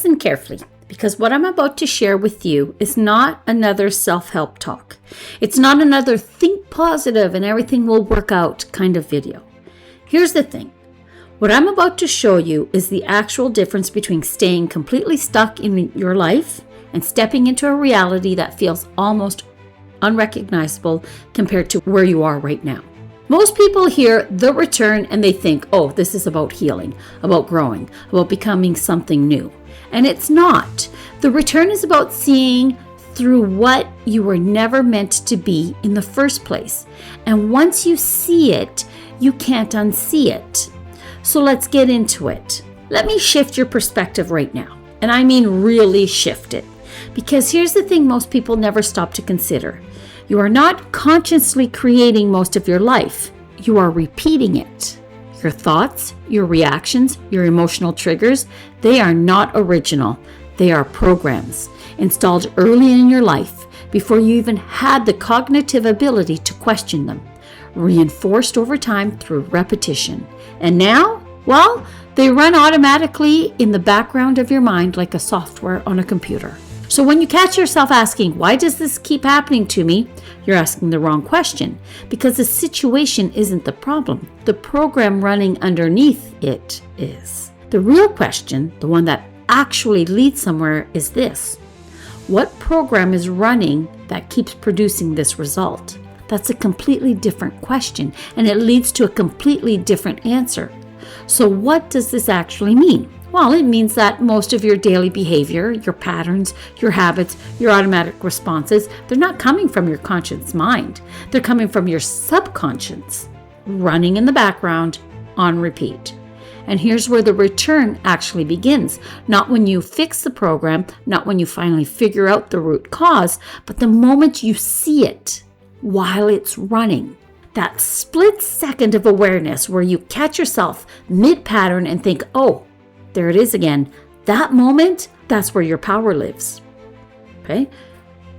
listen carefully, because what I'm about to share with you is not another self-help talk. It's not another think positive and everything will work out kind of video. Here's the thing. What I'm about to show you is the actual difference between staying completely stuck in your life and stepping into a reality that feels almost unrecognizable compared to where you are right now. Most people hear the return and they think, oh, this is about healing, about growing, about becoming something new. And it's not. The return is about seeing through what you were never meant to be in the first place. And once you see it, you can't unsee it. So let's get into it. Let me shift your perspective right now. And I mean really shift it. Because here's the thing most people never stop to consider. You are not consciously creating most of your life. You are repeating it. Your thoughts, your reactions, your emotional triggers, they are not original. They are programs installed early in your life before you even had the cognitive ability to question them, reinforced over time through repetition. And now, well, they run automatically in the background of your mind like a software on a computer. So when you catch yourself asking, why does this keep happening to me? You're asking the wrong question, because the situation isn't the problem. The program running underneath it is. The real question, the one that actually leads somewhere, is this. What program is running that keeps producing this result? That's a completely different question, and it leads to a completely different answer. So what does this actually mean? Well, it means that most of your daily behavior, your patterns, your habits, your automatic responses, they're not coming from your conscious mind. They're coming from your subconscious, running in the background on repeat. And here's where the return actually begins. Not when you fix the program, not when you finally figure out the root cause, but the moment you see it while it's running. That split second of awareness where you catch yourself mid-pattern and think, oh, there it is again. That moment, that's where your power lives. Okay,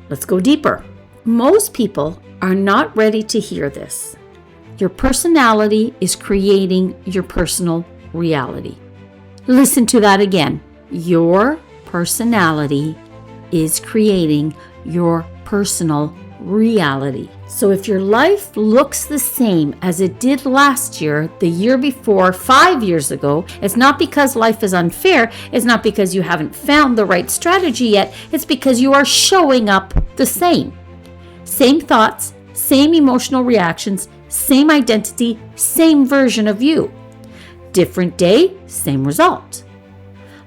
let's go deeper. Most people are not ready to hear this. Your personality is creating your personal reality. Listen to that again. Your personality is creating your personal reality. So if your life looks the same as it did last year, the year before, 5 years ago, it's not because life is unfair. It's not because you haven't found the right strategy yet. It's because you are showing up the same. Same thoughts, same emotional reactions, same identity, same version of you. Different day, same result.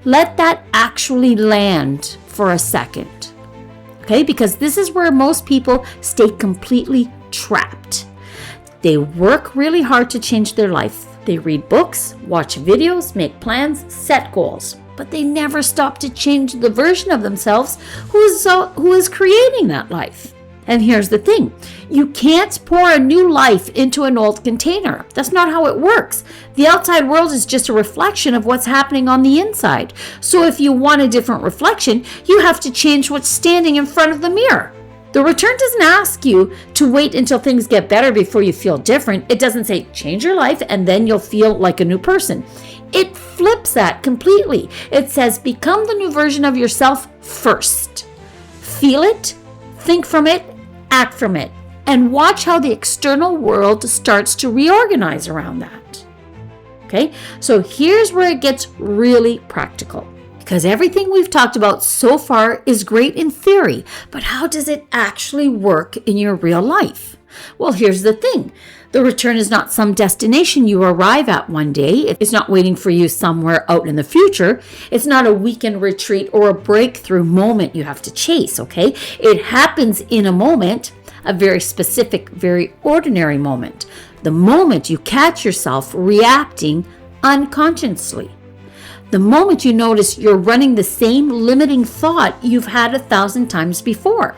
Let that actually land for a second. Okay, because this is where most people stay completely trapped. They work really hard to change their life. They read books, watch videos, make plans, set goals, but they never stop to change the version of themselves who is creating that life. And here's the thing. You can't pour a new life into an old container. That's not how it works. The outside world is just a reflection of what's happening on the inside. So if you want a different reflection, you have to change what's standing in front of the mirror. The return doesn't ask you to wait until things get better before you feel different. It doesn't say change your life and then you'll feel like a new person. It flips that completely. It says become the new version of yourself first. Feel it, think from it, act from it, and watch how the external world starts to reorganize around that. Okay, so here's where it gets really practical. Because everything we've talked about so far is great in theory, but how does it actually work in your real life? Well, here's the thing. The return is not some destination you arrive at one day. It's not waiting for you somewhere out in the future. It's not a weekend retreat or a breakthrough moment you have to chase, okay? It happens in a moment, a very specific, very ordinary moment. The moment you catch yourself reacting unconsciously. The moment you notice you're running the same limiting thought you've had 1,000 times before.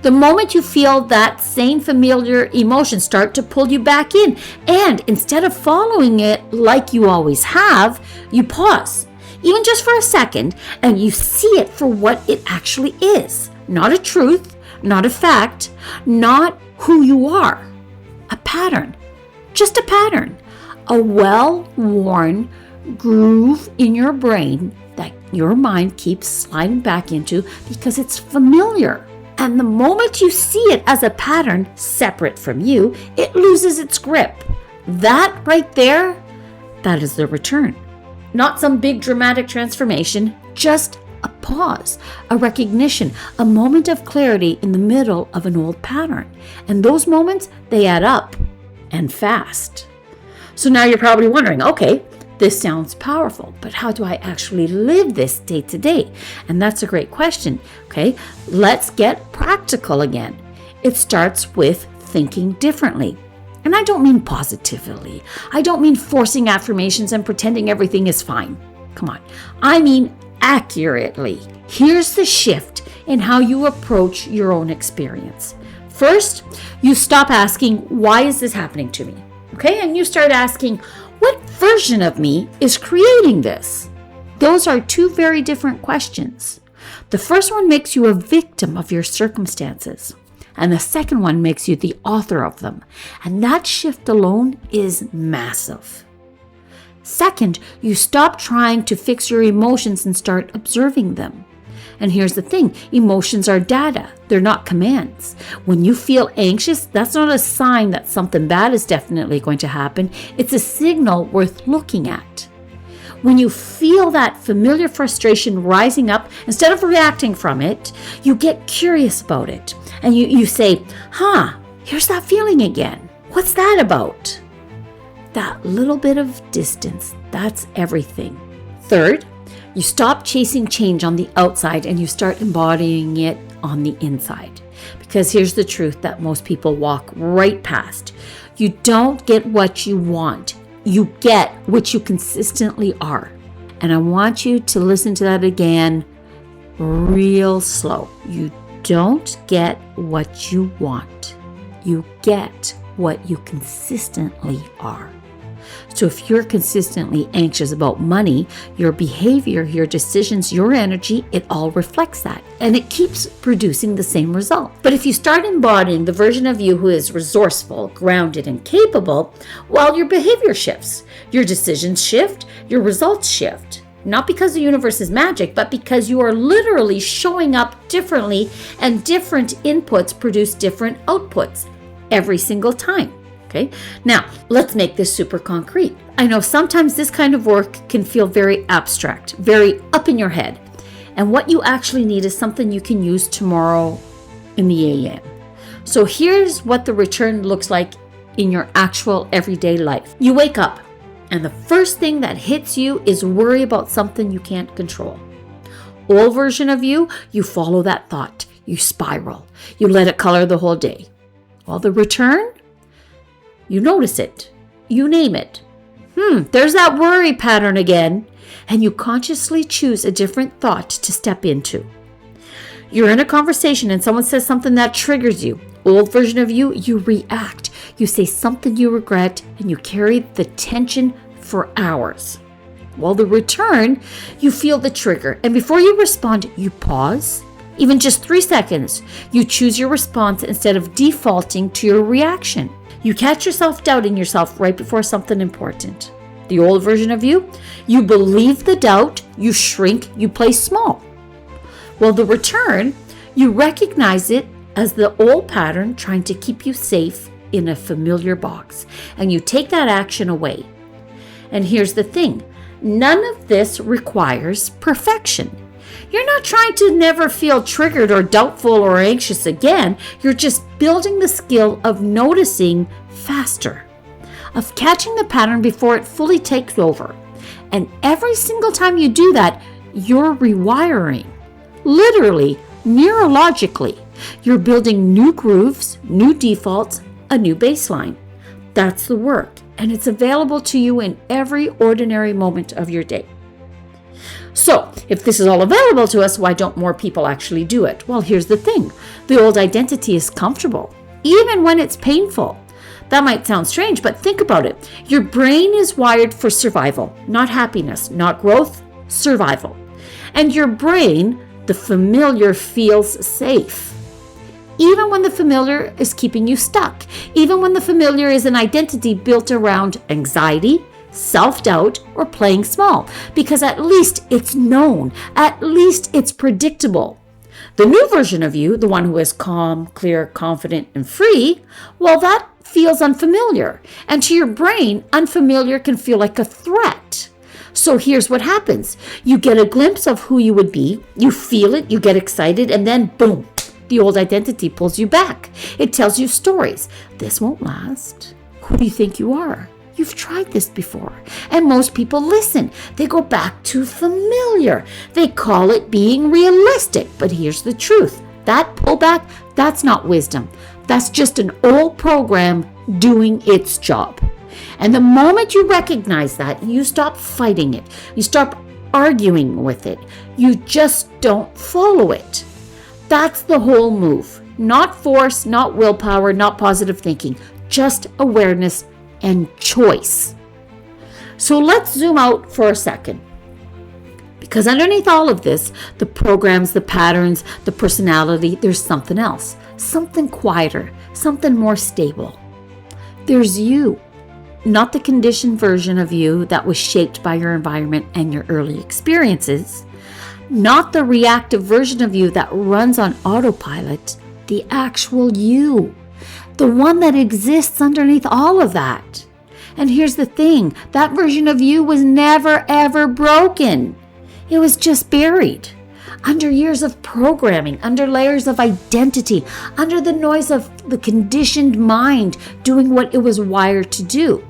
The moment you feel that same familiar emotion start to pull you back in, and instead of following it like you always have, you pause, even just for a second, and you see it for what it actually is. Not a truth, not a fact, not who you are. A pattern, just a pattern, a well-worn groove in your brain that your mind keeps sliding back into because it's familiar. And the moment you see it as a pattern separate from you, it loses its grip. That right there, that is the return. Not some big dramatic transformation, just a pause, a recognition, a moment of clarity in the middle of an old pattern. And those moments, they add up and fast. So now you're probably wondering, okay, this sounds powerful, but how do I actually live this day to day? And that's a great question. Okay, let's get practical again. It starts with thinking differently. And I don't mean positively. I don't mean forcing affirmations and pretending everything is fine. Come on. I mean accurately. Here's the shift in how you approach your own experience. First, you stop asking, why is this happening to me? Okay, and you start asking, what version of me is creating this? Those are two very different questions. The first one makes you a victim of your circumstances, and the second one makes you the author of them. And that shift alone is massive. Second, you stop trying to fix your emotions and start observing them. And here's the thing, emotions are data. They're not commands. When you feel anxious, that's not a sign that something bad is definitely going to happen. It's a signal worth looking at. When you feel that familiar frustration rising up, instead of reacting from it, you get curious about it. And you say, here's that feeling again. What's that about? That little bit of distance, that's everything. Third, you stop chasing change on the outside and you start embodying it on the inside. Because here's the truth that most people walk right past. You don't get what you want. You get what you consistently are. And I want you to listen to that again real slow. You don't get what you want. You get what you consistently are. So if you're consistently anxious about money, your behavior, your decisions, your energy, it all reflects that. And it keeps producing the same result. But if you start embodying the version of you who is resourceful, grounded, and capable, well, your behavior shifts. Your decisions shift, your results shift. Not because the universe is magic, but because you are literally showing up differently, and different inputs produce different outputs every single time. Okay, now let's make this super concrete. I know sometimes this kind of work can feel very abstract, very up in your head. And what you actually need is something you can use tomorrow in the AM. So here's what the return looks like in your actual everyday life. You wake up and the first thing that hits you is worry about something you can't control. Old version of you, you follow that thought. You spiral. You let it color the whole day. Well, the return? You notice it. You name it. There's that worry pattern again. And you consciously choose a different thought to step into. You're in a conversation and someone says something that triggers you. Old version of you, you react. You say something you regret and you carry the tension for hours. Well, the return, you feel the trigger. And before you respond, you pause. Even just 3 seconds. You choose your response instead of defaulting to your reaction. You catch yourself doubting yourself right before something important. The old version of you, you believe the doubt, you shrink, you play small. Well, the return, you recognize it as the old pattern trying to keep you safe in a familiar box, and you take that action away. And here's the thing, none of this requires perfection. You're not trying to never feel triggered or doubtful or anxious again. You're just building the skill of noticing faster, of catching the pattern before it fully takes over. And every single time you do that, you're rewiring. Literally, neurologically, you're building new grooves, new defaults, a new baseline. That's the work, and it's available to you in every ordinary moment of your day. So, if this is all available to us, why don't more people actually do it? Well, here's the thing. The old identity is comfortable, even when it's painful. That might sound strange, but think about it. Your brain is wired for survival, not happiness, not growth, survival. And your brain, the familiar, feels safe. Even when the familiar is keeping you stuck, even when the familiar is an identity built around anxiety, self-doubt, or playing small, because at least it's known, at least it's predictable. The new version of you, the one who is calm, clear, confident, and free, well, that feels unfamiliar. And to your brain, unfamiliar can feel like a threat. So here's what happens. You get a glimpse of who you would be, you feel it, you get excited, and then boom, the old identity pulls you back. It tells you stories. This won't last. Who do you think you are? You've tried this before. And most people listen. They go back to familiar. They call it being realistic. But here's the truth. That pullback, that's not wisdom. That's just an old program doing its job. And the moment you recognize that, you stop fighting it. You stop arguing with it. You just don't follow it. That's the whole move. Not force, not willpower, not positive thinking. Just awareness and choice. So let's zoom out for a second. Because underneath all of this, the programs, the patterns, the personality, there's something else. Something quieter, something more stable. There's you. Not the conditioned version of you that was shaped by your environment and your early experiences. Not the reactive version of you that runs on autopilot. The actual you. The one that exists underneath all of that. And here's the thing. That version of you was never ever broken. It was just buried. Under years of programming, under layers of identity, under the noise of the conditioned mind doing what it was wired to do.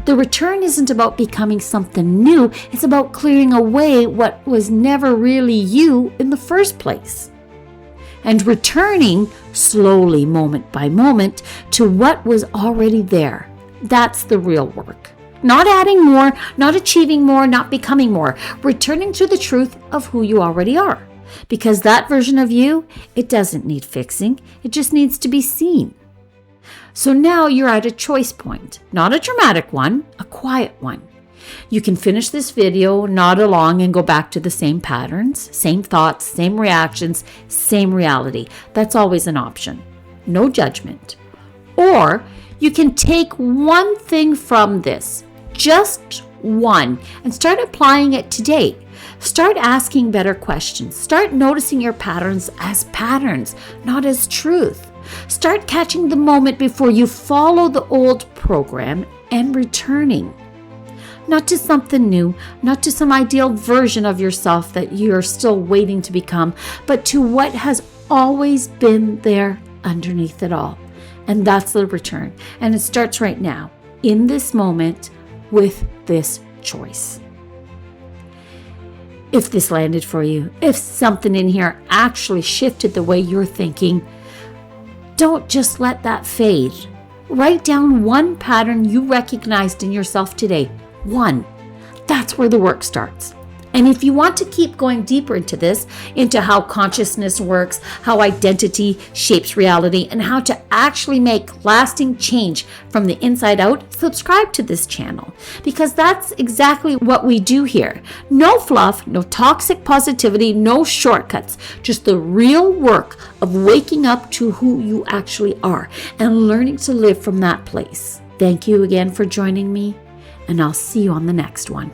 The return isn't about becoming something new. It's about clearing away what was never really you in the first place. And returning slowly, moment by moment, to what was already there. That's the real work. Not adding more, not achieving more, not becoming more. Returning to the truth of who you already are. Because that version of you, it doesn't need fixing. It just needs to be seen. So now you're at a choice point. Not a dramatic one, a quiet one. You can finish this video, nod along, and go back to the same patterns, same thoughts, same reactions, same reality. That's always an option. No judgment. Or you can take one thing from this, just one, and start applying it today. Start asking better questions. Start noticing your patterns as patterns, not as truth. Start catching the moment before you follow the old program and returning. Not to something new, not to some ideal version of yourself that you're still waiting to become, but to what has always been there underneath it all. And that's the return. And it starts right now, in this moment, with this choice. If this landed for you, if something in here actually shifted the way you're thinking, don't just let that fade. Write down one pattern you recognized in yourself today. One. That's where the work starts. And if you want to keep going deeper into this, into how consciousness works, how identity shapes reality, and how to actually make lasting change from the inside out, subscribe to this channel. Because that's exactly what we do here. No fluff, no toxic positivity, no shortcuts. Just the real work of waking up to who you actually are and learning to live from that place. Thank you again for joining me, and I'll see you on the next one.